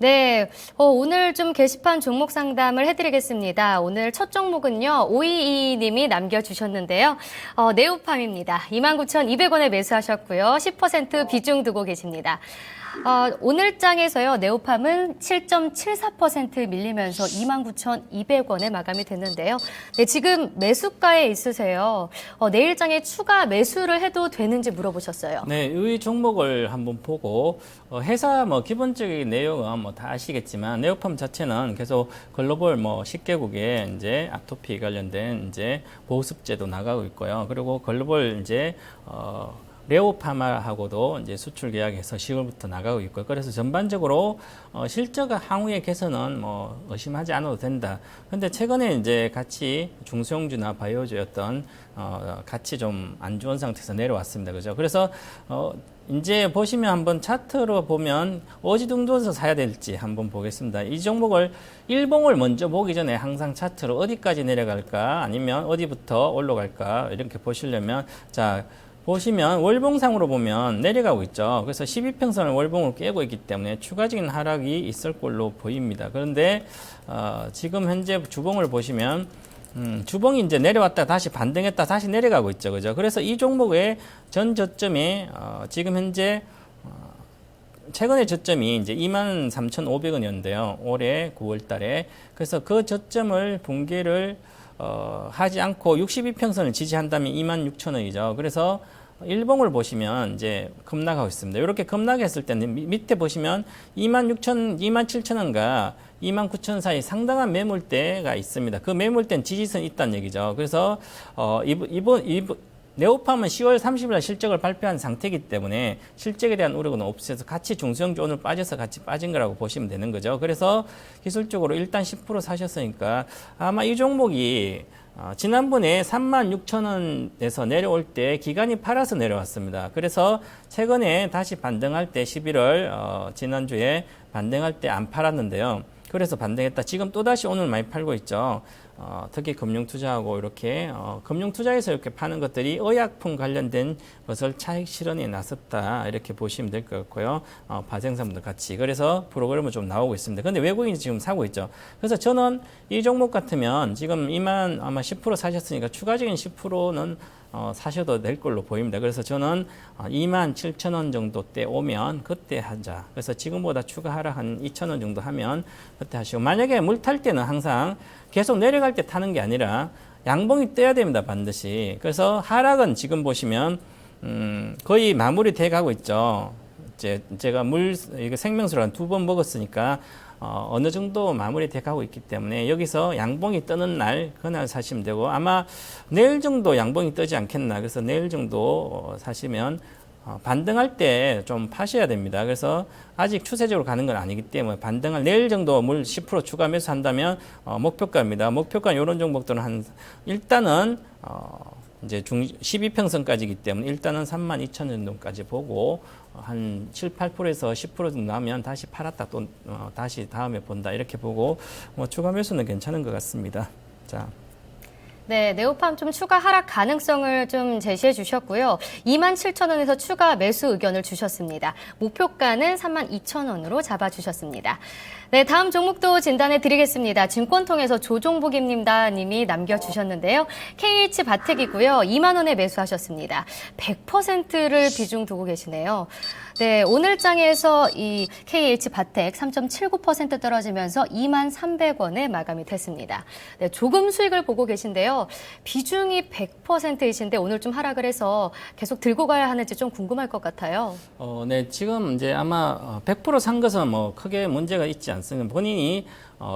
네, 오늘 좀 게시판 종목 상담을 해드리겠습니다. 오늘 첫 종목은요, 5222님이 남겨주셨는데요. 네오팜입니다. 29,200원에 매수하셨고요. 10% 비중 두고 계십니다. 오늘 장에서요, 네오팜은 7.74% 밀리면서 29,200원에 마감이 됐는데요. 네, 지금 매수가에 있으세요. 내일 장에 추가 매수를 해도 되는지 물어보셨어요. 네, 이 종목을 한번 보고 회사 기본적인 내용은 다 아시겠지만 네오팜 자체는 계속 글로벌 10개국에 이제 아토피 관련된 이제 보습제도 나가고 있고요. 그리고 글로벌 이제 레오파마하고도 이제 수출 계약해서 10월부터 나가고 있고, 그래서 전반적으로 실적 향후의 개선은 의심하지 않아도 된다. 근데 최근에 이제 같이 중소형주나 바이오주였던 같이 좀 안 좋은 상태에서 내려왔습니다. 그죠? 그래서 이제 보시면 한번 차트로 보면 어디 정도에서 사야 될지 한번 보겠습니다. 이 종목을 일봉을 먼저 보기 전에 항상 차트로 어디까지 내려갈까 아니면 어디부터 올라갈까 이렇게 보시려면, 자, 보시면 월봉상으로 보면 내려가고 있죠. 그래서 12평선을 월봉으로 깨고 있기 때문에 추가적인 하락이 있을 걸로 보입니다. 그런데 지금 현재 주봉을 보시면 주봉이 이제 내려왔다 다시 반등했다 다시 내려가고 있죠. 그죠? 그래서 이 종목의 전 저점이 지금 현재 최근의 저점이 이제 23,500원이었는데요. 올해 9월 달에. 그래서 그 저점을 붕괴를 하지 않고 62평선을 지지한다면 26,000원이죠. 그래서 일봉을 보시면 이제 급락하고 있습니다. 이렇게 급락했을 때는 밑에 보시면 26,000, 27,000원과 29,000원 사이 상당한 매물대가 있습니다. 그 매물대는 지지선이 있다는 얘기죠. 그래서 네오팜은 10월 30일 날 실적을 발표한 상태이기 때문에 실적에 대한 우려는 없어서 같이 중소형주 오늘 빠져서 같이 빠진 거라고 보시면 되는 거죠. 그래서 기술적으로 일단 10% 사셨으니까 아마 이 종목이 지난번에 36,000원에서 내려올 때 기관이 팔아서 내려왔습니다. 그래서 최근에 다시 반등할 때 11월 지난주에 반등할 때 안 팔았는데요. 그래서 반등했다. 지금 또다시 오늘 많이 팔고 있죠. 특히 금융투자하고 이렇게 금융투자에서 이렇게 파는 것들이 의약품 관련된 것을 차익 실현에 나섰다 이렇게 보시면 될 것 같고요. 발생사분도 같이 그래서 프로그램은 좀 나오고 있습니다. 그런데 외국인이 지금 사고 있죠. 그래서 저는 이 종목 같으면 지금 아마 10% 사셨으니까 추가적인 10%는 사셔도 될 걸로 보입니다. 그래서 저는 27,000원 정도 때 오면 그때 하자. 그래서 지금보다 추가 하락 한 2,000원 정도 하면 그때 하시고, 만약에 물 탈 때는 항상 계속 내려갈 때 타는 게 아니라 양봉이 떠야 됩니다. 반드시. 그래서 하락은 지금 보시면 거의 마무리 돼 가고 있죠. 제가 이거 생명수를 한 2번 먹었으니까 어느 정도 마무리돼 가고 있기 때문에 여기서 양봉이 뜨는 날 그날 사시면 되고, 아마 내일 정도 양봉이 뜨지 않겠나. 그래서 내일 정도 사시면 반등할 때 좀 파셔야 됩니다. 그래서 아직 추세적으로 가는 건 아니기 때문에 반등할 내일 정도 물 10% 추가 매수한다면 목표가입니다. 목표가 이런 종목들은 일단은 이제 12평선까지이기 때문에 일단은 32,000원 정도까지 보고 한 7, 8%에서 10% 정도 나오면 다시 팔았다 또 다시 다음에 본다 이렇게 보고 추가 매수는 괜찮은 것 같습니다. 자. 네, 네오팜 좀 추가 하락 가능성을 좀 제시해 주셨고요. 27,000원에서 추가 매수 의견을 주셨습니다. 목표가는 32,000원으로 잡아주셨습니다. 네, 다음 종목도 진단해 드리겠습니다. 증권통해서 조종복입니다 님이 남겨주셨는데요. KH바텍이고요. 2만 원에 매수하셨습니다. 100%를 비중 두고 계시네요. 네, 오늘 장에서 이 KH바텍 3.79% 떨어지면서 23,300원에 마감이 됐습니다. 네, 조금 수익을 보고 계신데요. 비중이 100%이신데 오늘 좀 하락을 해서 계속 들고 가야 하는지 좀 궁금할 것 같아요. 네, 지금 이제 아마 100% 산 것은 크게 문제가 있지 않습니다. 본인이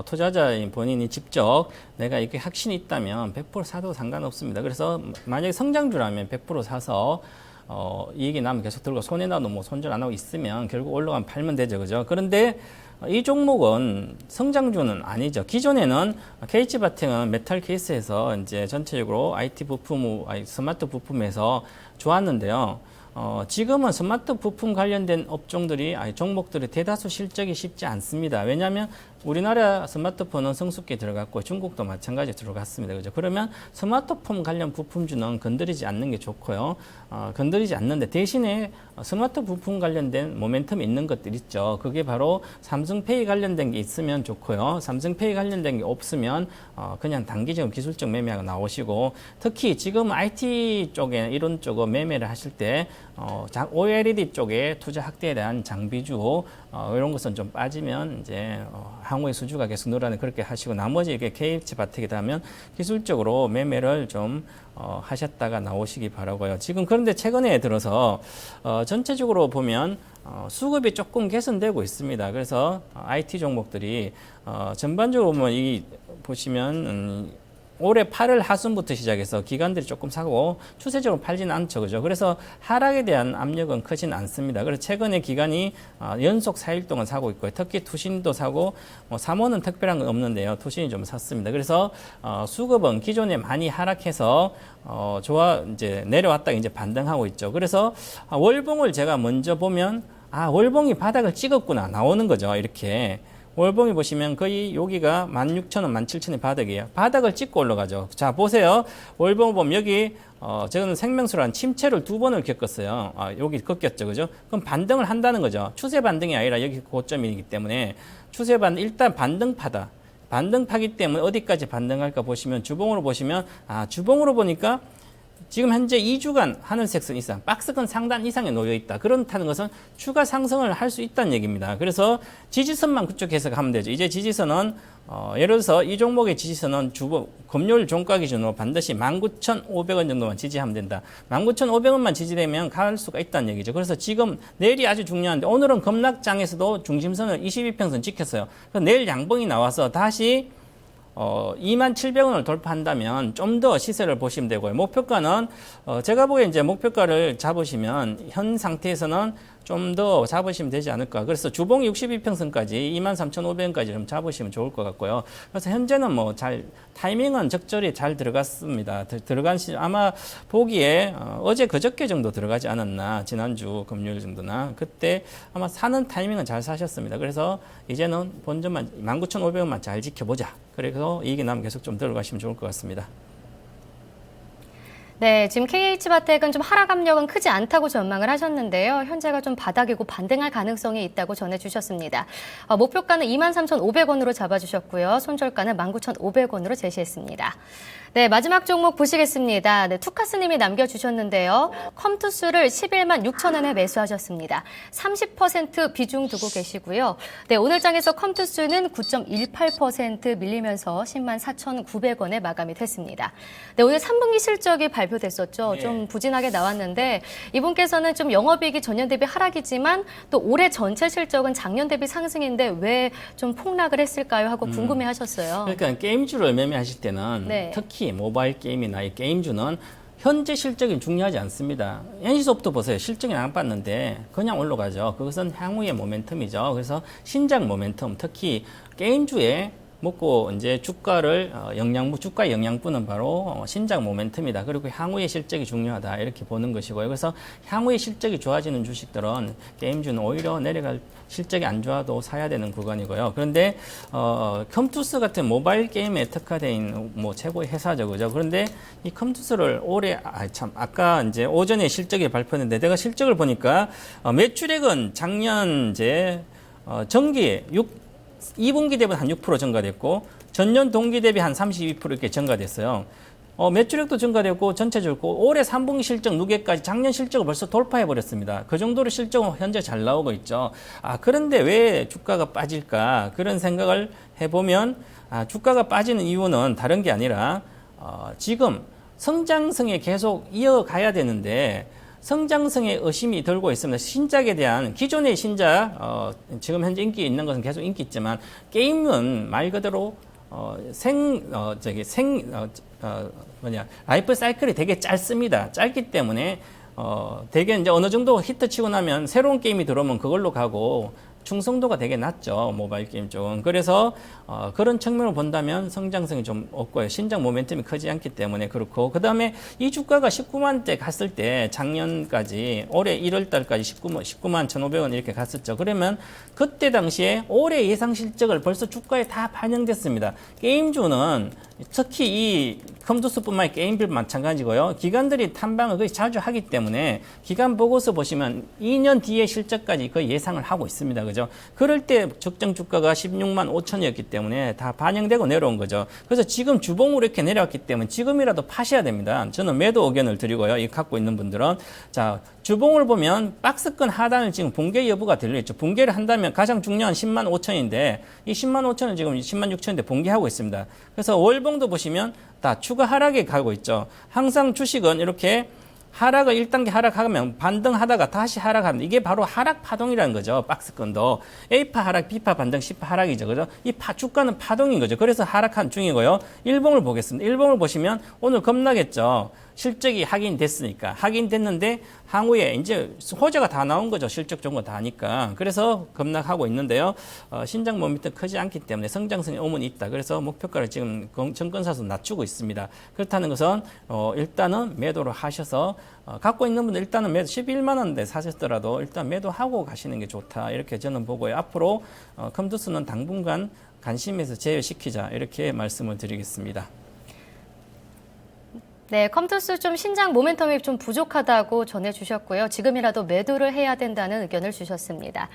투자자인 본인이 직접 내가 이렇게 확신이 있다면 100% 사도 상관없습니다. 그래서 만약에 성장주라면 100% 사서 이익이 나면 계속 들고 손해나도 손절 안 하고 있으면 결국 올라가면 팔면 되죠. 그죠? 그런데 이 종목은 성장주는 아니죠. 기존에는 KH바텍은 메탈 케이스에서 이제 전체적으로 IT 부품, 스마트 부품에서 좋았는데요. 지금은 스마트 부품 관련된 업종들이, 종목들이 대다수 실적이 쉽지 않습니다. 왜냐하면 우리나라 스마트폰은 성숙기에 들어갔고 중국도 마찬가지로 들어갔습니다. 그죠? 그러면 스마트폰 관련 부품주는 건드리지 않는 게 좋고요. 건드리지 않는데 대신에 스마트 부품 관련된 모멘텀이 있는 것들 있죠. 그게 바로 삼성페이 관련된 게 있으면 좋고요. 삼성페이 관련된 게 없으면 그냥 단기적으로 기술적 매매하고 나오시고, 특히 지금 IT 쪽에 이런 쪽으로 매매를 하실 때 OLED 쪽에 투자 확대에 대한 장비주 이런 것은 좀 빠지면 이제 향후의 수주가 계속 늘어나는 그렇게 하시고, 나머지 이게 KH 바텍이다 하면 기술적으로 매매를 좀 하셨다가 나오시기 바라고요. 지금 그런데 최근에 들어서 전체적으로 보면 수급이 조금 개선되고 있습니다. 그래서 IT 종목들이 전반적으로 보면 보시면 올해 8월 하순부터 시작해서 기관들이 조금 사고 추세적으로 팔지는 않죠. 그죠? 그래서 하락에 대한 압력은 크진 않습니다. 그래서 최근에 기관이 연속 4일 동안 사고 있고요. 특히 투신도 사고, 삼호는 특별한 건 없는데요. 투신이 좀 샀습니다. 그래서 수급은 기존에 많이 하락해서 이제 내려왔다가 이제 반등하고 있죠. 그래서 월봉을 제가 먼저 보면 월봉이 바닥을 찍었구나 나오는 거죠. 이렇게. 월봉이 보시면 거의 여기가 16,000원, 17,000원의 바닥이에요. 바닥을 찍고 올라가죠. 자, 보세요. 월봉을 보면 여기, 저는 생명수란 침체를 2번을 겪었어요. 여기 겪었죠. 그죠? 그럼 반등을 한다는 거죠. 추세 반등이 아니라 여기 고점이기 때문에 일단 반등파다. 반등파기 때문에 어디까지 반등할까 보시면 주봉으로 보시면, 주봉으로 보니까 지금 현재 2주간 하늘색선 이상, 박스권 상단 이상에 놓여 있다. 그렇다는 것은 추가 상승을 할 수 있다는 얘기입니다. 그래서 지지선만 그쪽 해석하면 되죠. 이제 지지선은 예를 들어서 이 종목의 지지선은 금요일 종가 기준으로 반드시 19,500원 정도만 지지하면 된다. 19,500원만 지지되면 갈 수가 있다는 얘기죠. 그래서 지금 내일이 아주 중요한데 오늘은 급락장에서도 중심선을 22평선 지켰어요. 그래서 내일 양봉이 나와서 다시 27,000원을 돌파한다면 좀 더 시세를 보시면 되고요. 목표가는 제가 보기에 이제 목표가를 잡으시면 현 상태에서는 좀 더 잡으시면 되지 않을까. 그래서 주봉 62평선까지 23,500원까지 좀 잡으시면 좋을 것 같고요. 그래서 현재는 타이밍은 적절히 잘 들어갔습니다. 아마 보기에 어제 그저께 정도 들어가지 않았나. 지난주 금요일 정도나. 그때 아마 사는 타이밍은 잘 사셨습니다. 그래서 이제는 본전만 19,500원만 잘 지켜보자. 그래서 이익이 나면 계속 좀 들어가시면 좋을 것 같습니다. 네, 지금 KH바텍은 좀 하락 압력은 크지 않다고 전망을 하셨는데요. 현재가 좀 바닥이고 반등할 가능성이 있다고 전해주셨습니다. 목표가는 23,500원으로 잡아주셨고요. 손절가는 19,500원으로 제시했습니다. 네, 마지막 종목 보시겠습니다. 네, 투카스님이 남겨주셨는데요. 컴투스를 11만 6천 원에 매수하셨습니다. 30% 비중 두고 계시고요. 네, 오늘 장에서 컴투스는 9.18% 밀리면서 10만 4,900원에 마감이 됐습니다. 네, 오늘 3분기 실적이 발표됐었죠. 네. 좀 부진하게 나왔는데 이분께서는 좀 영업이익이 전년 대비 하락이지만 또 올해 전체 실적은 작년 대비 상승인데 왜 좀 폭락을 했을까요? 하고 궁금해하셨어요. 그러니까 게임주를 매매하실 때는 네. 특히 모바일 게임이나 이 게임주는 현재 실적이 중요하지 않습니다. NC소프트 보세요. 실적이 안 봤는데 그냥 올라가죠. 그것은 향후의 모멘텀이죠. 그래서 신작 모멘텀, 특히 게임주에 먹고 이제 주가의 영양분은 바로 신작 모멘텀이다. 그리고 향후의 실적이 중요하다. 이렇게 보는 것이고요. 그래서 향후의 실적이 좋아지는 주식들은 게임주는 오히려 내려갈 실적이 안 좋아도 사야 되는 구간이고요. 그런데 컴투스 같은 모바일 게임에 특화된 최고의 회사죠, 그죠? 그런데 이 컴투스를 올해 아까 이제 오전에 실적이 발표했는데 내가 실적을 보니까 매출액은 작년 이제 전기 2분기 대비 한 6% 증가됐고 전년 동기 대비 한 32% 이렇게 증가됐어요. 매출액도 증가됐고 전체적으로 올해 3분기 실적 누계까지 작년 실적을 벌써 돌파해 버렸습니다. 그 정도로 실적은 현재 잘 나오고 있죠. 그런데 왜 주가가 빠질까? 그런 생각을 해보면 주가가 빠지는 이유는 다른 게 아니라 지금 성장성에 계속 이어가야 되는데 성장성에 의심이 들고 있습니다. 신작에 대한 기존의 신작 지금 현재 인기 있는 것은 계속 인기 있지만 게임은 말 그대로 라이프 사이클이 되게 짧습니다. 짧기 때문에 되게 이제 어느 정도 히트 치고 나면 새로운 게임이 들어오면 그걸로 가고 충성도가 되게 낮죠. 모바일 게임 쪽은. 그래서 그런 측면으로 본다면 성장성이 좀 없고요. 신장 모멘텀이 크지 않기 때문에 그렇고, 그다음에 이 주가가 19만 대 갔을 때 작년까지 올해 1월 달까지 19만 1,500원 이렇게 갔었죠. 그러면 그때 당시에 올해 예상 실적을 벌써 주가에 다 반영됐습니다. 게임주는 특히 이 컴투스뿐만 아니라 게임들 마찬가지고요. 기관들이 탐방을 거의 자주 하기 때문에 기관 보고서 보시면 2년 뒤에 실적까지 거의 예상을 하고 있습니다. 그죠? 그럴 때 적정 주가가 16만 5천이었기 때문에 다 반영되고 내려온 거죠. 그래서 지금 주봉으로 이렇게 내려왔기 때문에 지금이라도 파셔야 됩니다. 저는 매도 의견을 드리고요. 이 갖고 있는 분들은. 자, 주봉을 보면 박스권 하단을 지금 붕괴 여부가 들려있죠. 붕괴를 한다면 가장 중요한 10만 5천인데 이 10만 5천은 지금 10만 6천인데 붕괴하고 있습니다. 그래서 월봉도 보시면 다 추가 하락에 가고 있죠. 항상 주식은 이렇게 하락을 1단계 하락하면 반등하다가 다시 하락합니다. 이게 바로 하락 파동이라는 거죠. 박스권도 A파 하락, B파 반등, C파 하락이죠. 그죠? 이 주가는 파동인 거죠. 그래서 하락한 중이고요. 일봉을 보겠습니다. 일봉을 보시면 오늘 겁나겠죠. 실적이 확인됐으니까. 확인됐는데 향후에 이제 호재가 다 나온 거죠. 실적 좋은 거 다 하니까. 그래서 급락하고 있는데요. 신장 모멘텀 크지 않기 때문에 성장성이 오문이 있다. 그래서 목표가를 지금 정권사서 낮추고 있습니다. 그렇다는 것은 일단은 매도를 하셔서 갖고 있는 분들 일단은 매도 11만 원대 사셨더라도 일단 매도하고 가시는 게 좋다. 이렇게 저는 보고요. 앞으로 컴투스는 당분간 관심에서 제외시키자. 이렇게 말씀을 드리겠습니다. 네, 컴투스 좀 신장 모멘텀이 좀 부족하다고 전해주셨고요. 지금이라도 매도를 해야 된다는 의견을 주셨습니다.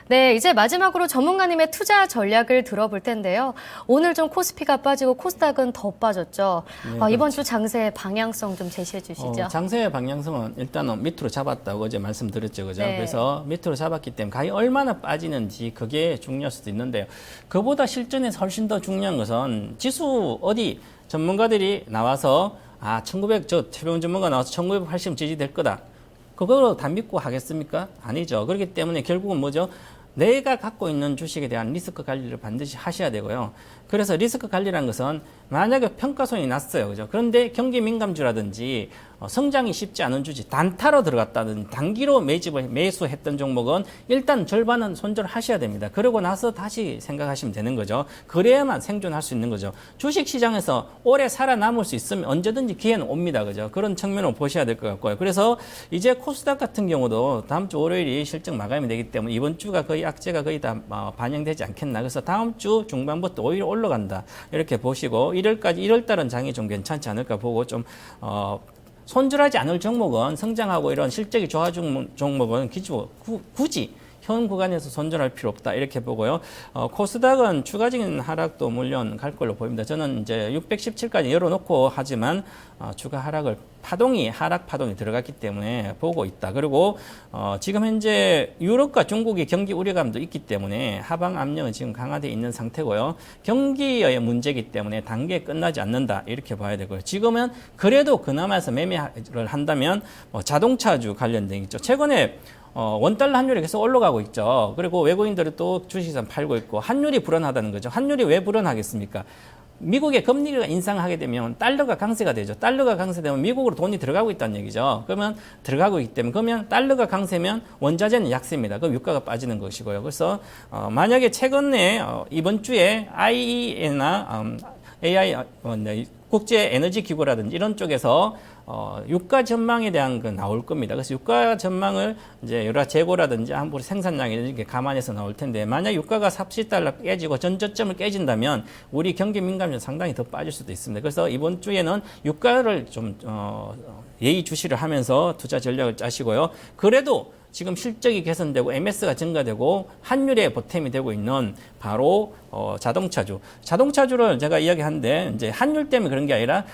네, 이제 마지막으로 전문가님의 투자 전략을 들어볼 텐데요. 오늘 좀 코스피가 빠지고 코스닥은 더 빠졌죠. 네, 이번 주 장세의 방향성 좀 제시해 주시죠. 장세의 방향성은 일단은 밑으로 잡았다고 어제 말씀드렸죠. 그죠? 네. 그래서 밑으로 잡았기 때문에 가격이 얼마나 빠지는지 그게 중요할 수도 있는데요. 그보다 실전에서 훨씬 더 중요한 것은 지수 어디 전문가들이 나와서 1900, 최병훈 전문가 나와서 1980 지지될 거다. 그거로 다 믿고 하겠습니까? 아니죠. 그렇기 때문에 결국은 뭐죠? 내가 갖고 있는 주식에 대한 리스크 관리를 반드시 하셔야 되고요. 그래서 리스크 관리라는 것은 만약에 평가손이 났어요. 그죠? 그런데 경기 민감주라든지 성장이 쉽지 않은 주식, 단타로 들어갔다든지 단기로 매수했던 종목은 일단 절반은 손절하셔야 됩니다. 그러고 나서 다시 생각하시면 되는 거죠. 그래야만 생존할 수 있는 거죠. 주식 시장에서 오래 살아남을 수 있으면 언제든지 기회는 옵니다. 그죠? 그런 측면으로 보셔야 될 것 같고요. 그래서 이제 코스닥 같은 경우도 다음 주 월요일이 실적 마감이 되기 때문에 이번 주가 거의 악재가 거의 다 반영되지 않겠나. 그래서 다음 주 중반부터 오히려 올라간다. 이렇게 보시고 1월 달은 장이 좀 괜찮지 않을까 보고 좀 손절하지 않을 종목은 성장하고 이런 실적이 좋아진 종목은 굳이 현 구간에서 손절할 필요 없다. 이렇게 보고요. 코스닥은 추가적인 하락도 물론 갈 걸로 보입니다. 저는 이제 617까지 열어놓고 하지만 추가 하락을 하락 파동이 들어갔기 때문에 보고 있다. 그리고 지금 현재 유럽과 중국의 경기 우려감도 있기 때문에 하방 압력은 지금 강화되어 있는 상태고요. 경기의 문제이기 때문에 단계에 끝나지 않는다. 이렇게 봐야 되고요. 지금은 그래도 그나마에서 매매를 한다면 자동차주 관련된 있죠. 최근에 원달러 환율이 계속 올라가고 있죠. 그리고 외국인들은 또 주식산 팔고 있고 환율이 불안하다는 거죠. 환율이 왜 불안하겠습니까? 미국의 금리가 인상하게 되면 달러가 강세가 되죠. 달러가 강세되면 미국으로 돈이 들어가고 있다는 얘기죠. 그러면 들어가고 있기 때문에 그러면 달러가 강세면 원자재는 약세입니다. 그럼 유가가 빠지는 것이고요. 그래서 만약에 최근에 이번 주에 IEA나 AI 국제 에너지 기구라든지 이런 쪽에서 유가 전망에 대한 건 나올 겁니다. 그래서 유가 전망을 이제 여러 재고라든지 한부 생산량이 이렇게 감안해서 나올 텐데 만약 유가가 40달러 깨지고 전저점을 깨진다면 우리 경기 민감률 상당히 더 빠질 수도 있습니다. 그래서 이번 주에는 유가를 좀 예의주시를 하면서 투자 전략을 짜시고요. 그래도 지금 실적이 개선되고 MS가 증가되고 환율에 보탬이 되고 있는 바로 자동차주를 제가 이야기하는데 이제 환율 때문에 그런 게 아니라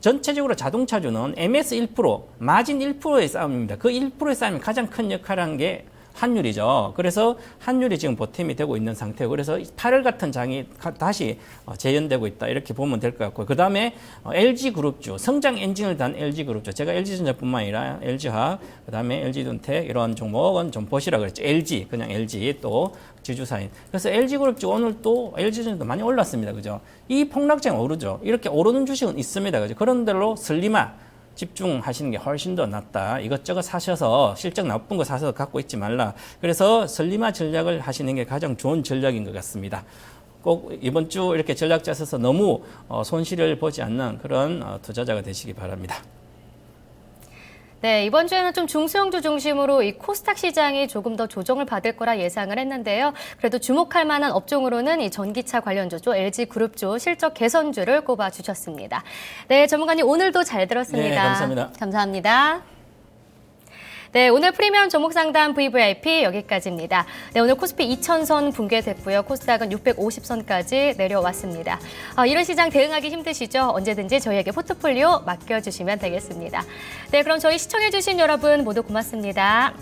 전체적으로 자동차주는 MS 1%, 마진 1%의 싸움입니다. 그 1%의 싸움이 가장 큰 역할을 한 게 환율이죠. 그래서 환율이 지금 보탬이 되고 있는 상태고 그래서 8월 같은 장이 다시 재현되고 있다. 이렇게 보면 될 것 같고요. 그 다음에 LG그룹주, 성장 엔진을 단 LG그룹주. 제가 LG전자뿐만 아니라 LG화학, 그 다음에 LG돈텍 이런 종목은 좀 보시라 그랬죠. LG, 그냥 LG 또 지주사인. 그래서 LG그룹주 오늘 또 LG전자도 많이 올랐습니다. 그죠? 이 폭락장 오르죠. 이렇게 오르는 주식은 있습니다. 그죠? 그런 대로 슬리마, 집중하시는 게 훨씬 더 낫다. 이것저것 사셔서 실적 나쁜 거 사서 갖고 있지 말라. 그래서 설리마 전략을 하시는 게 가장 좋은 전략인 것 같습니다. 꼭 이번 주 이렇게 전략 짜셔서 너무 손실을 보지 않는 그런 투자자가 되시기 바랍니다. 네, 이번 주에는 좀 중소형주 중심으로 이 코스닥 시장이 조금 더 조정을 받을 거라 예상을 했는데요. 그래도 주목할 만한 업종으로는 이 전기차 관련주죠, LG그룹주 실적 개선주를 꼽아주셨습니다. 네, 전문가님 오늘도 잘 들었습니다. 네, 감사합니다. 감사합니다. 네, 오늘 프리미엄 종목 상담 VVIP 여기까지입니다. 네, 오늘 코스피 2000선 붕괴됐고요. 코스닥은 650선까지 내려왔습니다. 이런 시장 대응하기 힘드시죠? 언제든지 저희에게 포트폴리오 맡겨주시면 되겠습니다. 네, 그럼 저희 시청해주신 여러분 모두 고맙습니다.